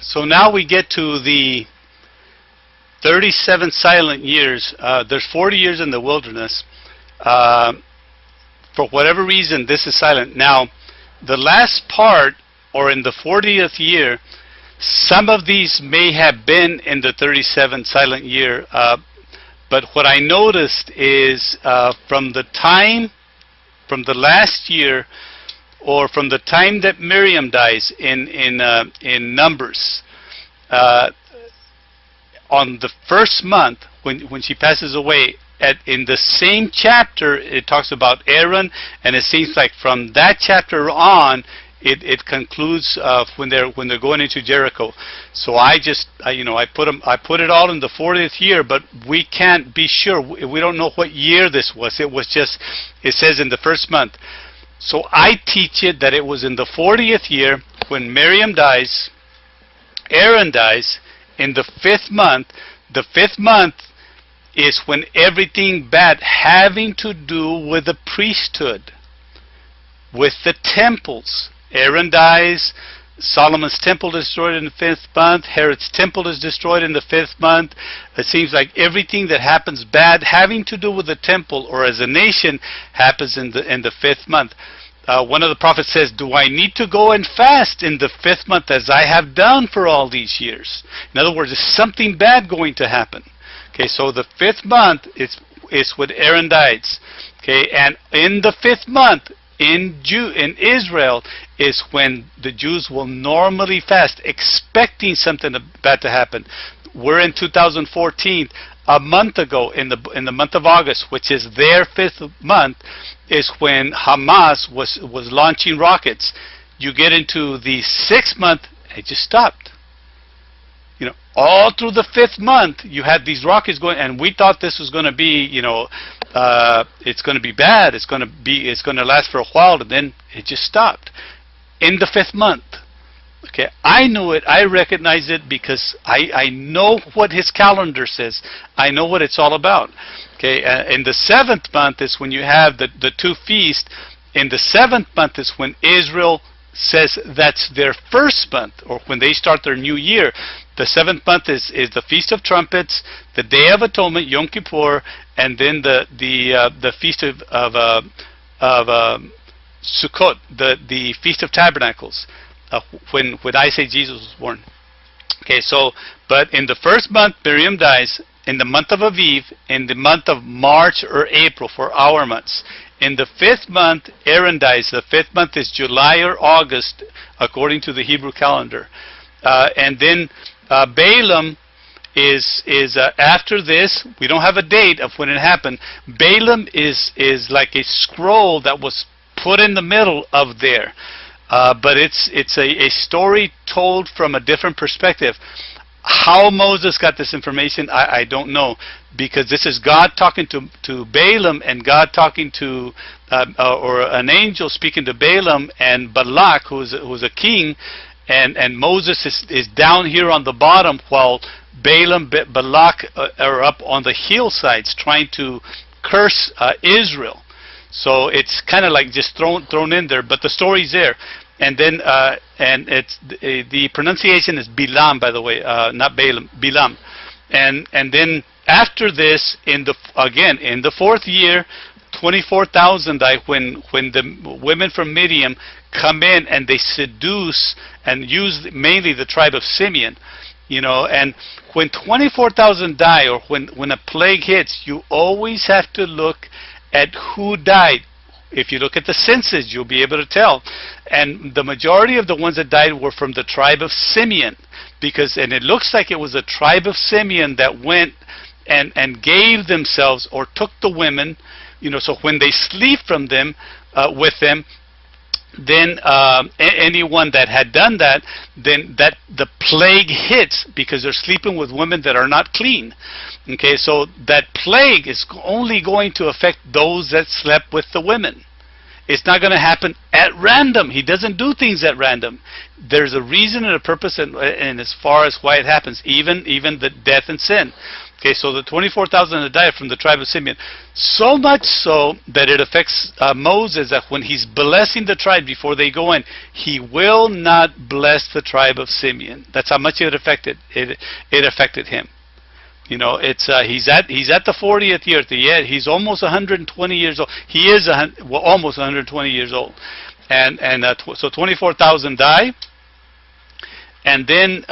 So now we get to the 37 silent years. There's 40 years in the wilderness. For whatever reason, this is silent. Now, the last part, or in the 40th year, some of these may have been in the 37 silent year. But what I noticed is from the last year, or from the time that Miriam dies in Numbers, on the first month when she passes away, in the same chapter it talks about Aaron, and it seems like from that chapter on it concludes when they're going into Jericho. So I put it all in the 40th year, but we can't be sure. We don't know what year this was. It says in the first month. So I teach it that it was in the 40th year when Miriam dies, Aaron dies, in the 5th month. The 5th month is when everything bad having to do with the priesthood, with the temples. Aaron dies, Solomon's temple is destroyed in the 5th month, Herod's temple is destroyed in the 5th month. It seems like everything that happens bad having to do with the temple or as a nation happens in the 5th month. One of the prophets says, do I need to go and fast in the 5th month as I have done for all these years? In other words, is something bad going to happen? Okay, so the 5th month is when Aaron dies. Okay, and in the 5th month in Israel is when the Jews will normally fast, expecting something bad to happen. We're in 2014. A month ago, in the month of August, which is their 5th month, is when Hamas was launching rockets. You get into the 6th month, it just stopped. All through the 5th month, you had these rockets going, and we thought this was going to be, it's going to be bad. It's going to last for a while, and then it just stopped in the 5th month. Okay, I knew it. I recognized it because I know what his calendar says. I know what it's all about. Okay, in the 7th month is when you have the two feasts. In the 7th month is when Israel says that's their first month, or when they start their new year. The 7th month is the Feast of Trumpets, the Day of Atonement, Yom Kippur, and then the Feast of Sukkot, the Feast of Tabernacles. When I say Jesus was born. Okay, so, but in the 1st month, Miriam dies. In the month of Aviv, in the month of March or April, for our months. In the 5th month, Aaron dies. The 5th month is July or August, according to the Hebrew calendar. And then Balaam is after this. We don't have a date of when it happened. Balaam is like a scroll that was put in the middle of there. But it's a story told from a different perspective. How Moses got this information, I don't know, because this is God talking to Balaam, and God talking to, or an angel speaking to Balaam and Balak, who's a king, and Moses is down here on the bottom, while Balaam, Balak are up on the hillsides trying to curse Israel. So it's kind of like just thrown in there, but the story's there. And then and it's the pronunciation is Bilam, by the way, not Balaam, Bilam. And then after this, in the 4th year, 24,000 die when the women from Midian come in and they seduce and use mainly the tribe of Simeon. And when 24,000 die, or when a plague hits, you always have to look at who died. If you look at the census, you'll be able to tell. And the majority of the ones that died were from the tribe of Simeon. And it looks like it was a tribe of Simeon that went and gave themselves, or took the women, so when they sleep with them, then anyone that had done that, then that the plague hits, because they're sleeping with women that are not clean. Okay, so that plague is only going to affect those that slept with the women. It's not going to happen at random. He doesn't do things at random. There's a reason and a purpose, and as far as why it happens, even the death and sin. Okay, so the 24,000 that died from the tribe of Simeon, so much so that it affects Moses, that when he's blessing the tribe before they go in, he will not bless the tribe of Simeon. That's how much it affected him. You know, it's he's at the 40th year. At the end, he's almost 120 years old. He is almost 120 years old, and so 24,000 die, and then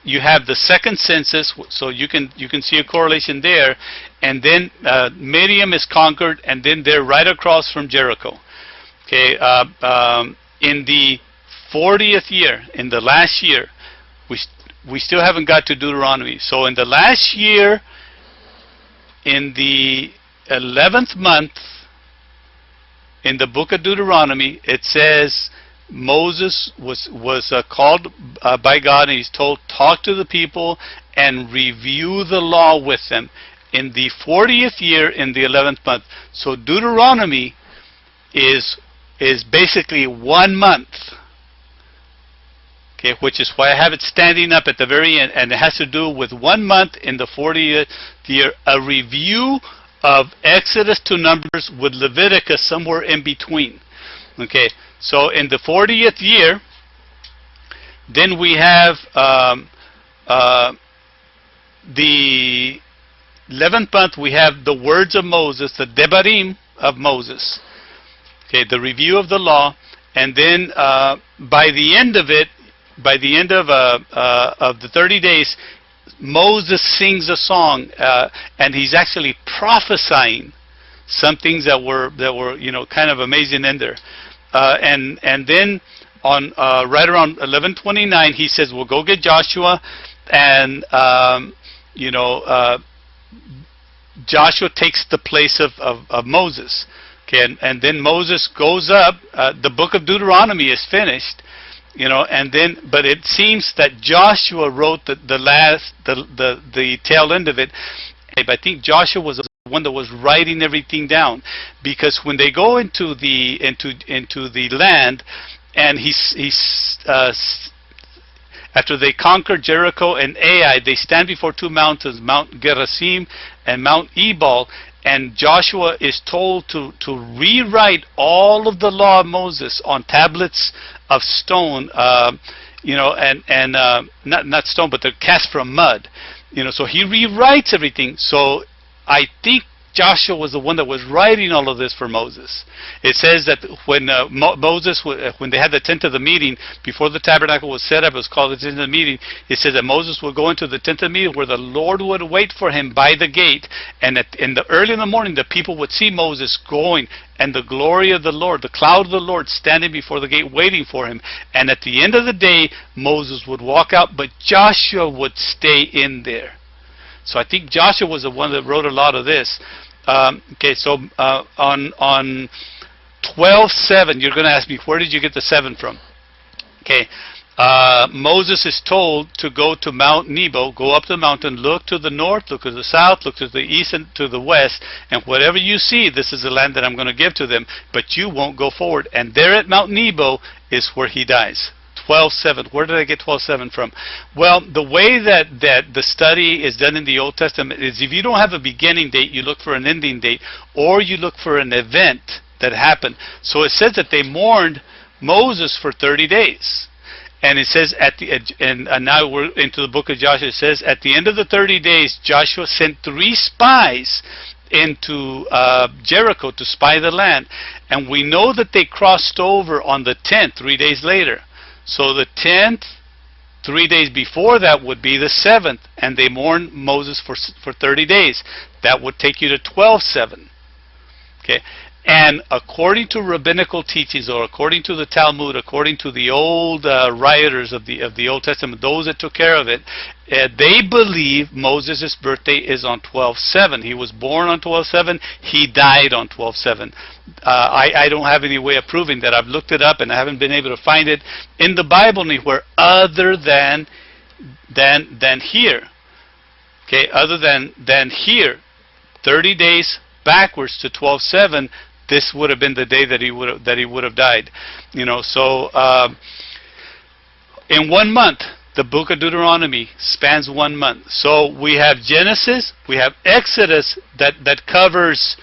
you have the second census. So you can see a correlation there, and then Midian is conquered, and then they're right across from Jericho. Okay, in the 40th year, in the last year, we still haven't got to Deuteronomy. So in the last year, in the 11th month, in the book of Deuteronomy, it says Moses was called by God, and he's told, talk to the people and review the law with them. In the 40th year, in the 11th month. So Deuteronomy is basically 1 month. Okay, which is why I have it standing up at the very end, and it has to do with 1 month in the 40th year, a review of Exodus to Numbers with Leviticus somewhere in between. Okay, so in the 40th year, then we have the 11th month, we have the words of Moses, the Devarim of Moses. Okay, the review of the law, and then by the end of it, by the end of the 30 days, Moses sings a song, and he's actually prophesying some things that were kind of amazing in there. And then on right around 11:29, he says, "We'll go get Joshua," and Joshua takes the place of Moses. Okay, and then Moses goes up. The book of Deuteronomy is finished. And then, but it seems that Joshua wrote the tail end of it. I think Joshua was the one that was writing everything down, because when they go into the land, and he's after they conquer Jericho and Ai, they stand before two mountains, Mount Gerizim and Mount Ebal. And Joshua is told to rewrite all of the law of Moses on tablets of stone, and not stone, but they're cast from mud. So he rewrites everything. So I think Joshua was the one that was writing all of this for Moses. It says that when Moses, when they had the tent of the meeting, before the tabernacle was set up, it was called the tent of the meeting. It says that Moses would go into the tent of the meeting where the Lord would wait for him by the gate. And early in the morning, the people would see Moses going, and the glory of the Lord, the cloud of the Lord, standing before the gate waiting for him. And at the end of the day, Moses would walk out, but Joshua would stay in there. So I think Joshua was the one that wrote a lot of this. Okay, so on 12:7, you're going to ask me, where did you get the 7 from? Okay, Moses is told to go to Mount Nebo, go up the mountain, look to the north, look to the south, look to the east and to the west, and whatever you see, this is the land that I'm going to give to them, but you won't go forward. And there at Mount Nebo is where he dies. 12:7. Where did I get 12:7 from? Well, the way that the study is done in the Old Testament is, if you don't have a beginning date, you look for an ending date, or you look for an event that happened. So it says that they mourned Moses for 30 days. And it says and now we're into the book of Joshua. It says at the end of the 30 days, Joshua sent 3 spies into Jericho to spy the land. And we know that they crossed over on the 10th, 3 days later. So the 10th, 3 days before that, would be the 7th, and they mourned Moses for 30 days. That would take you to 12:7. Okay, and according to rabbinical teachings, or according to the Talmud, according to the old writers of the Old Testament, those that took care of it, they believe Moses' birthday is on 12:7. He was born on 12:7. He died on 12:7. I don't have any way of proving that. I've looked it up, and I haven't been able to find it in the Bible anywhere other than here. Okay, other than here, 30 days backwards to 12:7. this would have been the day that he would have died. So in 1 month, the book of Deuteronomy spans 1 month. So we have Genesis, we have Exodus that covers,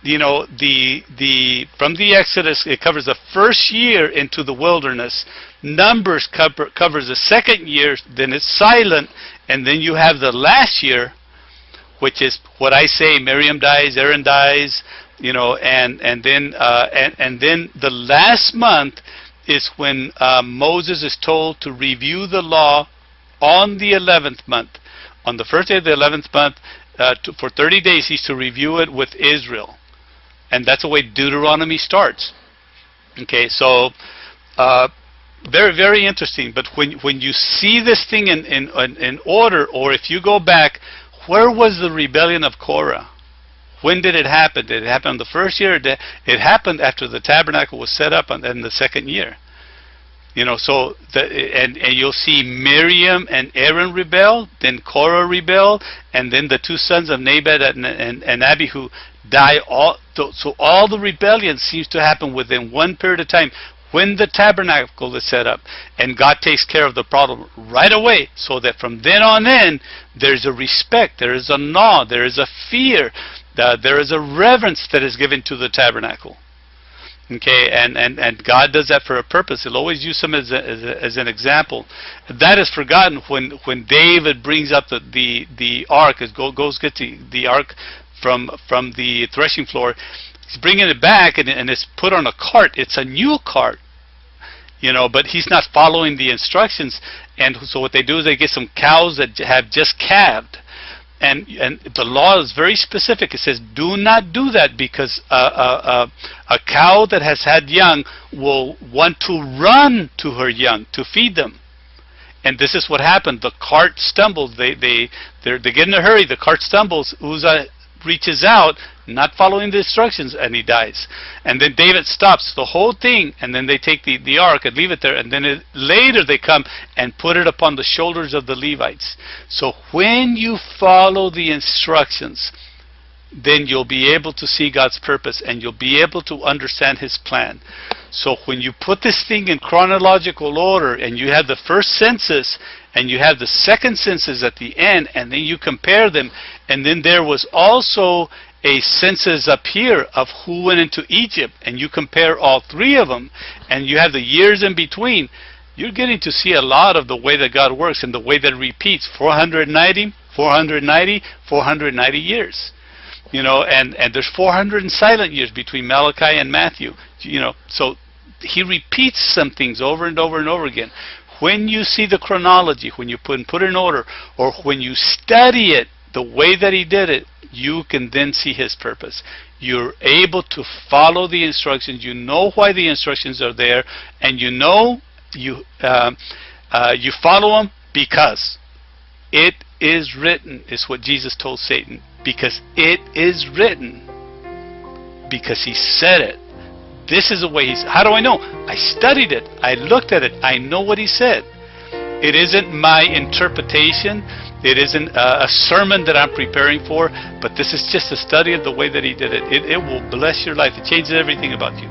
from the Exodus, it covers the first year into the wilderness. Numbers covers the second year, then it's silent, and then you have the last year, which is what I say: Miriam dies, Aaron dies, and then the last month is when Moses is told to review the law on the 11th month. On the first day of the 11th month, for 30 days, he's to review it with Israel. And that's the way Deuteronomy starts. Okay, so very, very interesting. But when you see this thing in order, or if you go back, where was the rebellion of Korah? When did it happen? Did it happen in the first year? It happened after the tabernacle was set up in the second year. So and you'll see Miriam and Aaron rebel, then Korah rebel, and then the two sons of Nadab and Abihu die. So all the rebellion seems to happen within one period of time when the tabernacle is set up, and God takes care of the problem right away, so that from then on in, there's a respect, there is a awe, there is a fear, there is a reverence that is given to the tabernacle. Okay, and God does that for a purpose. He'll always use them as an example. That is forgotten when David brings up the ark, goes get the ark from the threshing floor. He's bringing it back, and it's put on a cart. It's a new cart, but he's not following the instructions. And so what they do is they get some cows that have just calved. And the law is very specific. It says, do not do that, because a cow that has had young will want to run to her young to feed them. And this is what happened. The cart stumbles. They get in a hurry. The cart stumbles. Uzzah reaches out, not following the instructions, and he dies. And then David stops the whole thing, and then they take the ark and leave it there, and then later they come and put it upon the shoulders of the Levites. So when you follow the instructions, then you'll be able to see God's purpose, and you'll be able to understand His plan. So when you put this thing in chronological order, and you have the first census, and you have the second census at the end, and then you compare them, and then there was also a census up here of who went into Egypt, and you compare all three of them, and you have the years in between, you're getting to see a lot of the way that God works and the way that it repeats. 490 years. And there's 400 silent years between Malachi and Matthew. So he repeats some things over and over and over again. When you see the chronology, when you put it in order, or when you study it the way that he did it, you can then see his purpose. You're able to follow the instructions. You know why the instructions are there, and you follow them because it is written. Is what Jesus told Satan. Because it is written. Because he said it. This is the way he's... How do I know? I studied it. I looked at it. I know what he said. It isn't my interpretation. It isn't a sermon that I'm preparing for. But this is just a study of the way that he did it. It will bless your life. It changes everything about you.